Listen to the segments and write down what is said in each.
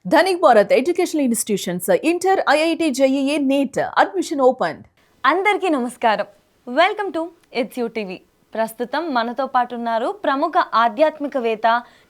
Dhanik Bharat educational institutions inter IIT JEE NEET admission open. అందరికీ నమస్కారం. Welcome to it's you TV. ప్రస్తుతం మనతో పాటు ఉన్నారు ప్రముఖ ఆధ్యాత్మికవేత్త,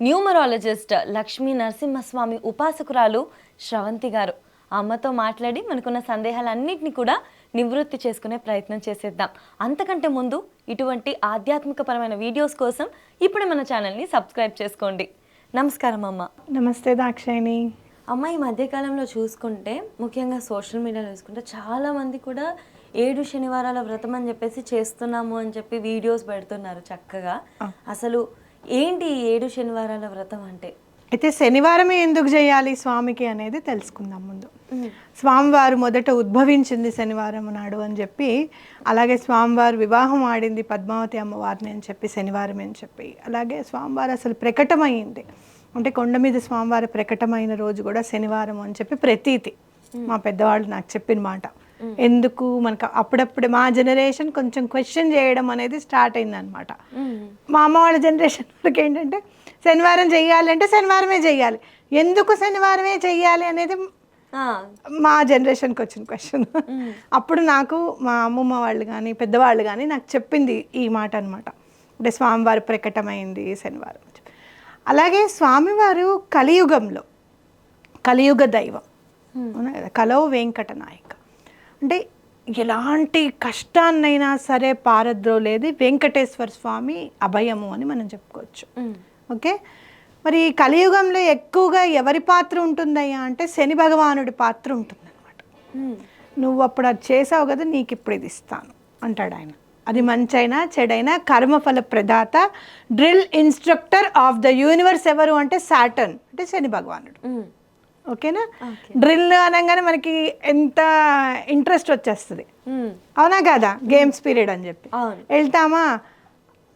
న్యూమరాలజిస్ట్ లక్ష్మీ నరసింహస్వామి ఉపాసకురాలు శ్రవంతి గారు. అమ్మతో మాట్లాడి మనకున్న సందేహాలన్నింటినీ కూడా నివృత్తి చేసుకునే ప్రయత్నం చేసేద్దాం. అంతకంటే ముందు ఇటువంటి ఆధ్యాత్మికపరమైన వీడియోస్ కోసం ఇప్పుడు మన ఛానల్ని సబ్స్క్రైబ్ చేసుకోండి. నమస్కారం అమ్మ. నమస్తే దాక్షాయిని. అమ్మ, ఈ మధ్యకాలంలో చూసుకుంటే, ముఖ్యంగా సోషల్ మీడియాలో చూసుకుంటే చాలామంది కూడా 7 శనివారాల వ్రతం అని చెప్పేసి చేస్తున్నాము అని చెప్పి వీడియోస్ పెడుతున్నారు చక్కగా. అసలు ఏంటి 7 శనివారాల వ్రతం అంటే? అయితే శనివారమే ఎందుకు చేయాలి స్వామికి అనేది తెలుసుకుందాం ముందు. స్వామివారు మొదట ఉద్భవించింది శనివారం నాడు అని చెప్పి, అలాగే స్వామివారు వివాహం ఆడింది పద్మావతి అమ్మవారిని అని చెప్పి శనివారం అని చెప్పి, అలాగే స్వామివారు అసలు ప్రకటమైంది అంటే కొండ మీద స్వామివారు ప్రకటమైన రోజు కూడా శనివారం అని చెప్పి ప్రతీతి. మా పెద్దవాళ్ళు నాకు చెప్పిన మాట. ఎందుకు మనకు అప్పుడప్పుడు మా జనరేషన్ కొంచెం క్వశ్చన్ చేయడం అనేది స్టార్ట్ అయిందనమాట. మా అమ్మ వాళ్ళ జనరేషన్ వరకు ఏంటంటే శనివారం చెయ్యాలంటే శనివారమే చెయ్యాలి, ఎందుకు శనివారమే చెయ్యాలి అనేది మా జనరేషన్కి వచ్చిన క్వశ్చన్. అప్పుడు నాకు మా అమ్మమ్మ వాళ్ళు కానీ పెద్దవాళ్ళు కానీ నాకు చెప్పింది ఈ మాట అనమాట. అంటే స్వామివారు ప్రకటమైంది శనివారం. అలాగే స్వామివారు కలియుగంలో కలియుగ దైవం, కలవు వెంకట నాయక. అంటే ఎలాంటి కష్టాన్నైనా సరే పారద్రోలేది వెంకటేశ్వర స్వామి అభయము అని మనం చెప్పుకోవచ్చు. ఓకే, మరి కలియుగంలో ఎక్కువగా ఎవరి పాత్ర ఉంటుందయ్యా అంటే శని భగవానుడి పాత్ర ఉంటుందన్నమాట. నువ్వు అప్పుడు అది చేసావు కదా, నీకు ఇప్పుడు ఇది ఇస్తాను అంటాడు ఆయన. అది మంచైనా చెడైనా కర్మఫల ప్రదాత, drill instructor of the universe ఎవరు అంటే సాటర్న్, అంటే శని భగవానుడు. ఓకేనా? డ్రిల్ అనగానే మనకి ఎంత ఇంట్రెస్ట్ వచ్చేస్తుంది, అవునా కదా? గేమ్స్ పీరియడ్ అని చెప్పి వెళ్తామా,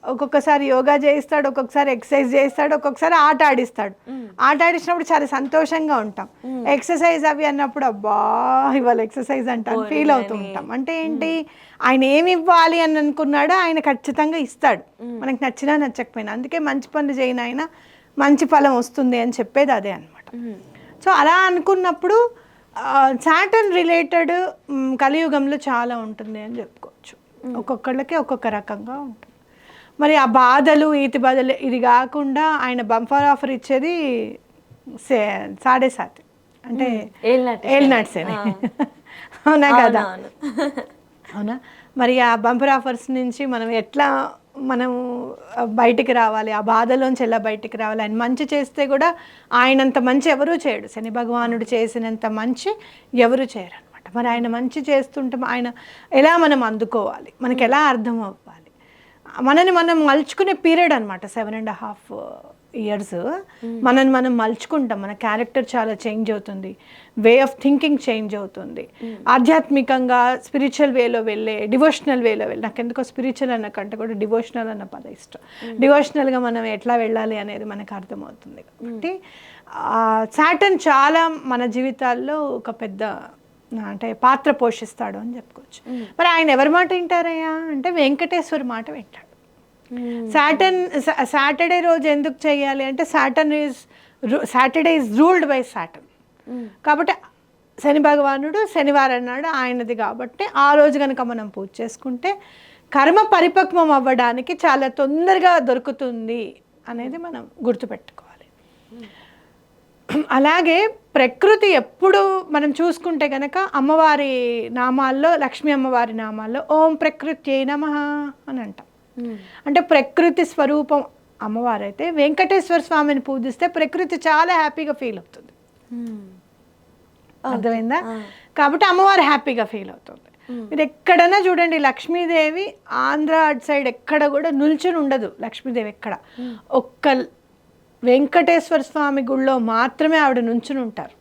ఒక్కొక్కసారి యోగా చేయిస్తాడు, ఒక్కొక్కసారి ఎక్సర్సైజ్ చేయిస్తాడు, ఒక్కొక్కసారి ఆట ఆడిస్తాడు. ఆట ఆడిచ్చినప్పుడు చాలా సంతోషంగా ఉంటాం. ఎక్సర్సైజ్ అవి అన్నప్పుడు అబ్బా ఇవాళ ఎక్సర్సైజ్ అంటాం, ఫీల్ అవుతూ ఉంటాం. అంటే ఏంటి, ఆయన ఏమి ఇవ్వాలి అని అనుకున్నాడో ఆయన ఖచ్చితంగా ఇస్తాడు, మనకి నచ్చినా నచ్చకపోయినా. అందుకే మంచి పనులు చేయని ఆయన మంచి ఫలం వస్తుంది అని చెప్పేది అదే అనమాట. సో అలా అనుకున్నప్పుడు సాటర్న్ రిలేటెడ్ కలియుగంలో చాలా ఉంటుంది అని చెప్పుకోవచ్చు. ఒక్కొక్కళ్ళకి ఒక్కొక్క రకంగా ఉంటుంది. మరి ఆ బాధలు ఈతి బాధలు ఇది కాకుండా ఆయన బంపర్ ఆఫర్ ఇచ్చేది 7.5 అంటే ఏళ్ళనాటి శని, అవునా కదా? అవునా? మరి ఆ బంపర్ ఆఫర్స్ నుంచి మనం ఎట్లా బయటికి రావాలి, ఆ బాధలోంచి ఎలా బయటికి రావాలి? ఆయన మంచి చేస్తే కూడా ఆయనంత మంచి ఎవరూ చేయడు. శని భగవానుడు చేసినంత మంచి ఎవరు చేయరు అనమాట. మరి ఆయన మంచి చేస్తుంటే ఆయన ఎలా మనం అందుకోవాలి, మనకి ఎలా అర్థం అవ్వాలి, మనని మనం మలుచుకునే పీరియడ్ అనమాట. 7.5 years మనని మనం మలుచుకుంటాం. మన క్యారెక్టర్ చాలా చేంజ్ అవుతుంది, వే ఆఫ్ థింకింగ్ చేంజ్ అవుతుంది. ఆధ్యాత్మికంగా స్పిరిచువల్ వేలో వెళ్ళే, డివోషనల్ వేలో వెళ్ళి, నాకు ఎందుకో స్పిరిచువల్ అన్న కంటే కూడా డివోషనల్ అన్న పద ఇష్టం. డివోషనల్గా మనం ఎట్లా వెళ్ళాలి అనేది మనకు అర్థమవుతుంది. కాబట్టి సాటర్న్ చాలా మన జీవితాల్లో ఒక పెద్ద అంటే పాత్ర పోషిస్తాడు అని చెప్పుకోవచ్చు. మరి ఆయన ఎవరి మాట వింటారయ్యా అంటే వెంకటేశ్వరి మాట వింటాడు. సాటర్డే రోజు ఎందుకు చేయాలి అంటే Saturday is ruled by Saturn. కాబట్టి శని భగవానుడు శనివారం నాడు ఆయనది కాబట్టి ఆ రోజు కనుక మనం పూజ చేసుకుంటే కర్మ పరిపక్వం అవ్వడానికి చాలా తొందరగా దొరుకుతుంది అనేది మనం గుర్తుపెట్టుకోవాలి. అలాగే ప్రకృతి ఎప్పుడు మనం చూసుకుంటే కనుక అమ్మవారి నామాల్లో, లక్ష్మీ అమ్మవారి నామాల్లో ఓం ప్రకృత్యై నమః అని అంటాం. అంటే ప్రకృతి స్వరూపం అమ్మవారు అయితే వెంకటేశ్వర స్వామిని పూజిస్తే ప్రకృతి చాలా హ్యాపీగా ఫీల్ అవుతుంది. అర్థమైందా? కాబట్టి అమ్మవారు హ్యాపీగా ఫీల్ అవుతుంది. మీరు ఎక్కడైనా చూడండి, లక్ష్మీదేవి ఆంధ్ర అటు సైడ్ ఎక్కడ కూడా నిల్చుని ఉండదు. లక్ష్మీదేవి ఎక్కడ, ఒక్క వెంకటేశ్వర స్వామి గుళ్ళో మాత్రమే ఆవిడ నుంచుని ఉంటారు.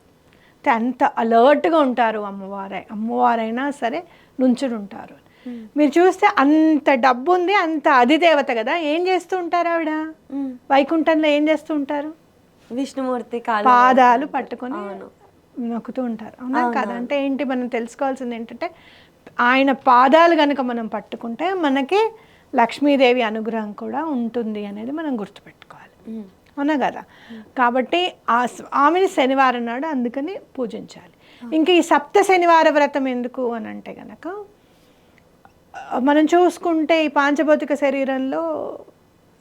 అంత అలర్ట్గా ఉంటారు అమ్మవారైనా సరే నుంచుని ఉంటారు. మీరు చూస్తే అంత డబ్బు ఉంది, అంత అధిదేవత కదా, ఏం చేస్తూ ఉంటారు ఆవిడ వైకుంఠంలో? ఏం చేస్తూ ఉంటారు? విష్ణుమూర్తి పాదాలు పట్టుకొని నొక్కుతూ ఉంటారు, అవునా కదా? అంటే ఏంటి, మనం తెలుసుకోవాల్సింది ఏంటంటే ఆయన పాదాలు కనుక మనం పట్టుకుంటే మనకి లక్ష్మీదేవి అనుగ్రహం కూడా ఉంటుంది అనేది మనం గుర్తుపెట్టుకోవాలి. అవునా కదా. కాబట్టి ఆ స్వామిని శనివారం నాడు అందుకని పూజించాలి. ఇంకా ఈ సప్త శనివార వ్రతం ఎందుకు అని అంటే కనుక, మనం చూసుకుంటే ఈ పాంచభౌతిక శరీరంలో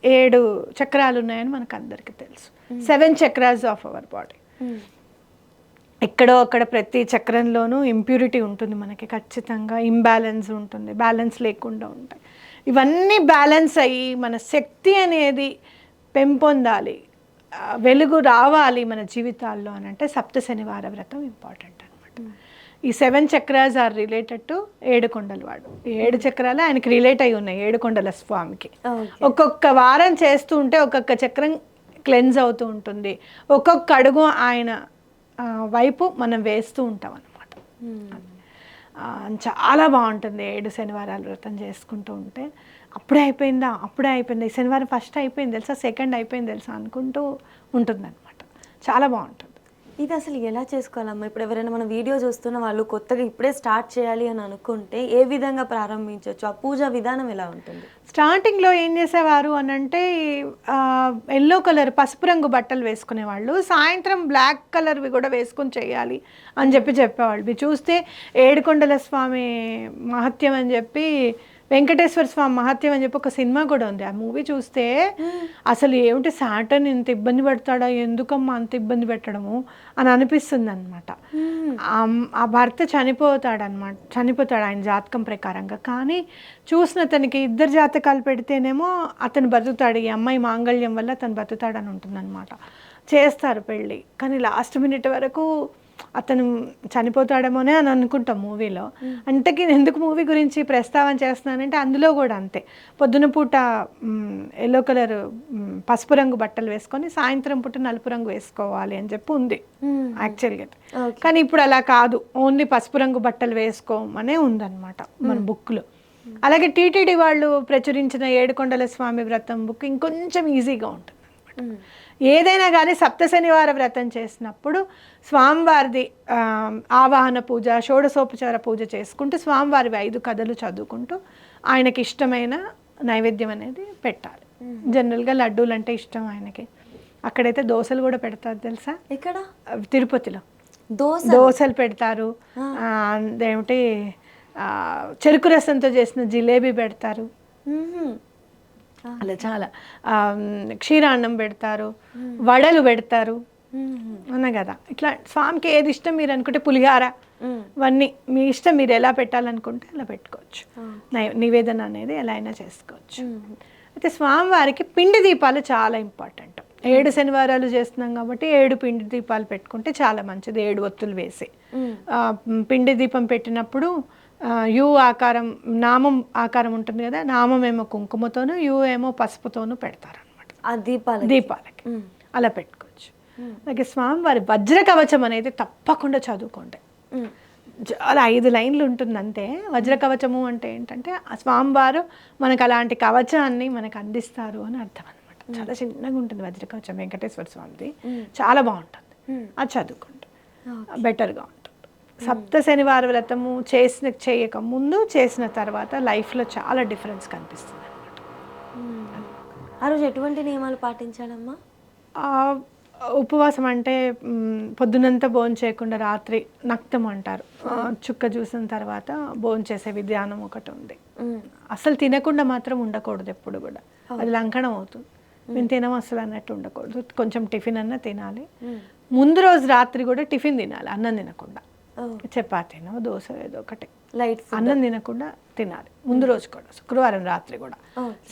7 చక్రాలు ఉన్నాయని మనకు అందరికీ తెలుసు. 7 చక్రాస్ ఆఫ్ అవర్ బాడీ. ఎక్కడో అక్కడ ప్రతి చక్రంలోనూ ఇంప్యూరిటీ ఉంటుంది మనకి, ఖచ్చితంగా ఇంబ్యాలెన్స్ ఉంటుంది, బ్యాలెన్స్ లేకుండా ఉంటాయి. ఇవన్నీ బ్యాలెన్స్ అయ్యి మన శక్తి అనేది పెంపొందాలి, వెలుగు రావాలి మన జీవితాల్లో అని అంటే సప్త శనివార వ్రతం ఇంపార్టెంట్ అనమాట. ఈ 7 చక్రాస్ ఆర్ రిలేటెడ్ టు 7 కొండలు. వాడు 7 చక్రాలు ఆయనకి రిలేట్ అయి ఉన్నాయి 7 కొండల స్వామికి. ఒక్కొక్క వారం చేస్తూ ఉంటే ఒక్కొక్క చక్రం క్లెన్స్ అవుతూ ఉంటుంది, ఒక్కొక్క అడుగు ఆయన వైపు మనం వేస్తూ ఉంటాం అన్నమాట. చాలా బాగుంటుంది 7 శనివారాలు వ్రతం చేసుకుంటూ ఉంటే. అప్పుడే అయిపోయిందా, ఈ శనివారం ఫస్ట్ అయిపోయింది తెలుసా, సెకండ్ అయిపోయింది తెలుసా అనుకుంటూ ఉంటుంది అనమాట. చాలా బాగుంటుంది. ఇది అసలు ఎలా చేసుకోవాలమ్మా? ఇప్పుడు ఎవరైనా మన వీడియో చూస్తున్న వాళ్ళు కొత్తగా ఇప్పుడే స్టార్ట్ చేయాలి అని అనుకుంటే ఏ విధంగా ప్రారంభించవచ్చు? ఆ పూజా విధానం ఎలా ఉంటుంది? స్టార్టింగ్లో ఏం చేసేవారు అని అంటే ఎల్లో కలర్ పసుపు రంగు బట్టలు వేసుకునేవాళ్ళు, సాయంత్రం బ్లాక్ కలర్వి కూడా వేసుకొని చేయాలి అని చెప్పేవాళ్ళు. ఇవి చూస్తే ఏడుకొండల స్వామి మహత్యం అని చెప్పి, వెంకటేశ్వర స్వామి మహత్యం అని చెప్పి ఒక సినిమా కూడా ఉంది. ఆ మూవీ చూస్తే అసలు ఏమిటి సాటర్న్ ఇంత ఇబ్బంది పెడతాడా, ఎందుకమ్మా అంత ఇబ్బంది పెట్టడము అని అనిపిస్తుంది అనమాట. ఆ భర్త చనిపోతాడు ఆయన జాతకం ప్రకారంగా. కానీ చూసిన అతనికి 2 జాతకాలు పెడితేనేమో అతను బతుకుతాడు, ఈ అమ్మాయి మాంగళ్యం వల్ల అతను బతుకుతాడని ఉంటుందన్నమాట. చేస్తారు పెళ్ళి, కానీ లాస్ట్ మినిట్ వరకు అతను చనిపోతాడేమోనే అని అనుకుంటాం మూవీలో. అంటే ఎందుకు మూవీ గురించి ప్రస్తావన చేస్తున్నానంటే అందులో కూడా అంతే, పొద్దున పూట ఎల్లో కలర్ పసుపు రంగు బట్టలు వేసుకొని సాయంత్రం పూట నలుపు రంగు వేసుకోవాలి అని చెప్పి ఉంది యాక్చువల్గా. కానీ ఇప్పుడు అలా కాదు, ఓన్లీ పసుపు రంగు బట్టలు వేసుకోమనే ఉందన్నమాట మన బుక్లో. అలాగే టీటీడీ వాళ్ళు ప్రచురించిన ఏడుకొండల స్వామి వ్రతం బుక్ ఇంకొంచెం ఈజీగా ఉంటుంది అనమాట. ఏదైనా కానీ సప్త శనివార వ్రతం చేసినప్పుడు స్వామివారిది ఆవాహన పూజ, షోడశోపచార పూజ చేసుకుంటూ స్వామివారివి 5 కథలు చదువుకుంటూ ఆయనకి ఇష్టమైన నైవేద్యం అనేది పెట్టాలి. జనరల్గా లడ్డూలు అంటే ఇష్టం ఆయనకి. అక్కడైతే దోశలు కూడా పెడతారు తెలుసా, ఇక్కడ తిరుపతిలో దోశలు పెడతారు. అదేమిటి చెరుకు రసంతో చేసిన జిలేబీ పెడతారు, అలా చాలా క్షీరాన్నం పెడతారు, వడలు పెడతారు అన్నా కదా. ఇట్లా స్వామికి ఏది ఇష్టం మీరు అనుకుంటే పులిహార, ఇవన్నీ మీ ఇష్టం, మీరు ఎలా పెట్టాలనుకుంటే అలా పెట్టుకోవచ్చు. నివేదన అనేది ఎలా అయినా చేసుకోవచ్చు. అయితే స్వామివారికి పిండి దీపాలు చాలా ఇంపార్టెంట్. 7 శనివారాలు చేస్తున్నాం కాబట్టి 7 పిండి దీపాలు పెట్టుకుంటే చాలా మంచిది. 7 ఒత్తులు వేసి పిండి దీపం పెట్టినప్పుడు యు ఆకారం, నామం ఆకారం ఉంటుంది కదా, నామం ఏమో కుంకుమతోను, యు ఏమో పసుపుతోను పెడతారనమాట ఆ దీపాలకి. అలా పెట్టుకోవచ్చు. అలాగే స్వామివారి వజ్ర కవచం అనేది తప్పకుండా చదువుకోండి. చాలా 5 లైన్లు ఉంటుంది అంతే. వజ్ర కవచము అంటే ఏంటంటే ఆ స్వామివారు మనకు అలాంటి కవచాన్ని మనకు అందిస్తారు అని అర్థం అనమాట. చాలా చిన్నగా ఉంటుంది వజ్ర కవచం వెంకటేశ్వర స్వామిది, చాలా బాగుంటుంది. అది చదువుకోండి, బెటర్గా ఉంటుంది. సప్త శనివార వ్రతము చేయక ముందు చేసిన తర్వాత లైఫ్లో చాలా డిఫరెన్స్ కనిపిస్తుంది అనమాట. ఆ రోజు ఎటువంటి నియమాలు పాటించాలమ్మా? ఉపవాసం అంటే పొద్దునంతా భోజనం చేయకుండా రాత్రి నక్తం అంటారు, చుక్క చూసిన తర్వాత భోజనం చేసే విధానం ఒకటి ఉంది. అసలు తినకుండా మాత్రం ఉండకూడదు ఎప్పుడు కూడా, అది లంకణం అవుతుంది. మేము తినము అసలు అన్నట్టు ఉండకూడదు, కొంచెం టిఫిన్ అన్నా తినాలి. ముందు రోజు రాత్రి కూడా టిఫిన్ తినాలి, అన్నం తినకుండా. చపాతీనో దోశ ఏదో ఒకటి లైట్, అన్నం తినకుండా తినాలి ముందు రోజు కూడా, శుక్రవారం రాత్రి కూడా.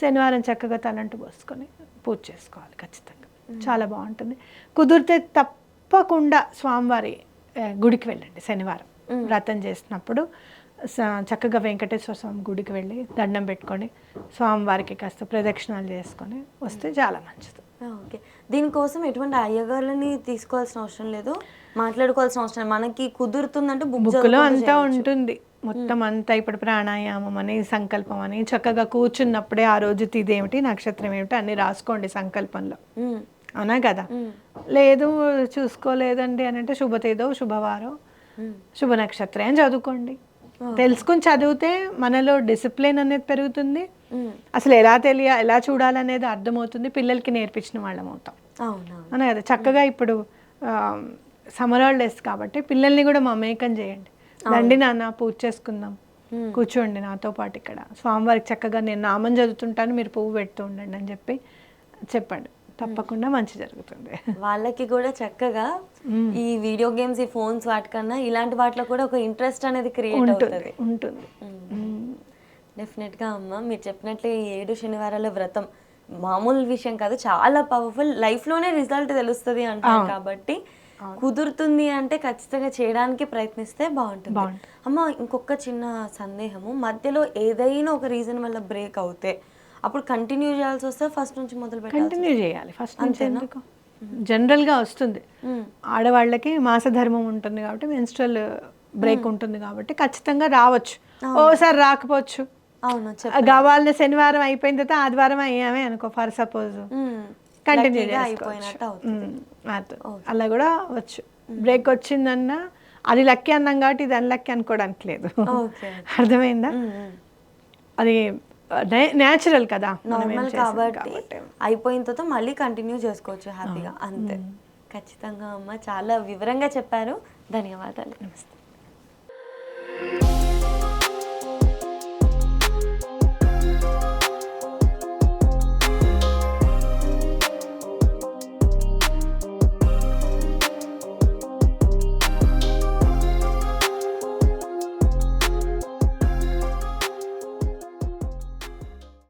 శనివారం చక్కగా తలంటు పోసుకొని పూజ చేసుకోవాలి ఖచ్చితంగా, చాలా బాగుంటుంది. కుదిరితే తప్పకుండా స్వామివారి గుడికి వెళ్ళండి. శనివారం వ్రతం చేసినప్పుడు చక్కగా వెంకటేశ్వర స్వామి గుడికి వెళ్ళి దండం పెట్టుకొని స్వామివారికి కాస్త ప్రదక్షిణాలు చేసుకొని వస్తే చాలా మంచిది. ఓకే, దీనికోసం ఎటువంటి అయ్యగారులని తీసుకోవాల్సిన అవసరం లేదు, మాట్లాడుకోవాల్సిన అవసరం, మనకి కుదురుతుందంటే బుక్లో అంతా ఉంటుంది మొత్తం అంతా. ఇప్పుడు ప్రాణాయామం అని, సంకల్పం అని, చక్కగా కూర్చున్నప్పుడే ఆ రోజు తిథి ఏమిటి, నక్షత్రం ఏమిటి అన్ని రాసుకోండి సంకల్పంలో, అవునా కదా. లేదు చూసుకోలేదండి అని అంటే శుభతేదో, శుభవారం, శుభ నక్షత్రం అని చదువుకోండి. తెలుసుకుని చదివితే మనలో డిసిప్లిన్ అనేది పెరుగుతుంది, అసలు ఎలా చూడాలనేది అర్థమవుతుంది, పిల్లలకి నేర్పించిన వాళ్ళం అవుతాం. అవునవును. అనే కదా చక్కగా ఇప్పుడు సమ్మర్ హాలిడేస్ కాబట్టి పిల్లల్ని కూడా మమేకం చేయండి. రండి నాన్న పూజ చేసుకుందాం, కూర్చోండి నాతో పాటు ఇక్కడ స్వామివారికి చక్కగా నేను నామం చదువుతుంటాను, మీరు పువ్వు పెడుతూ ఉండండి అని చెప్పి చెప్పండి. తప్పకుండా మంచి జరుగుతుంది. వాళ్ళకి కూడా చక్కగా ఈ వీడియో గేమ్స్, ఈ ఫోన్స్ వాటికన్నా ఇలాంటి వాటిలో కూడా ఒక ఇంట్రెస్ట్ అనేది క్రియేట్ అవుతుంది. ఉంటుంది. డెఫినెట్గా అమ్మ, మీరు చెప్పినట్లు ఈ 7 శనివారాల వ్రతం మామూలు విషయం కాదు, చాలా పవర్ఫుల్. లైఫ్లోనే రిజల్ట్ తెలుస్తుంది అంటారు కాబట్టి కుదురుతుంది అంటే ఖచ్చితంగా చేయడానికి ప్రయత్నిస్తే బాగుంటుంది. అమ్మ, ఇంకొక చిన్న సందేహము, మధ్యలో ఏదైనా ఒక రీజన్ వల్ల బ్రేక్ అవుతే అప్పుడు కంటిన్యూ చేయాల్సి వస్తే ఫస్ట్ నుంచి మొదలు పెట్టాలి? కంటిన్యూ చేయాలి ఫస్ట్ నుంచి. ఎందుకు జనరల్గా వస్తుంది ఆడవాళ్ళకి, మాసధర్మం ఉంటుంది కాబట్టి, మెన్స్ట్రల్ బ్రేక్ ఉంటుంది కాబట్టి ఖచ్చితంగా రావచ్చు, ఓసారి రాకపోవచ్చు. అవును, కావాలని శనివారం అయిపోయిన తర్వాత ఆదివారం అయ్యామే అనుకో ఫర్ సపోజ్, కంటిన్యూ అలా కూడా వచ్చు. బ్రేక్ వచ్చిందన్నా అది లక్కీ అన్నాం కాబట్టి ఇది అన్లక్కీ అనుకోవడానికి లేదు. అర్థమైందా? అది న్యాచురల్ కదా, నార్మల్ కాబట్టి అయిపోయిన తర్వాత మళ్ళీ కంటిన్యూ చేసుకోవచ్చు హ్యాపీగా, అంతే. ఖచ్చితంగా అమ్మ, చాలా వివరంగా చెప్పారు. ధన్యవాదాలు.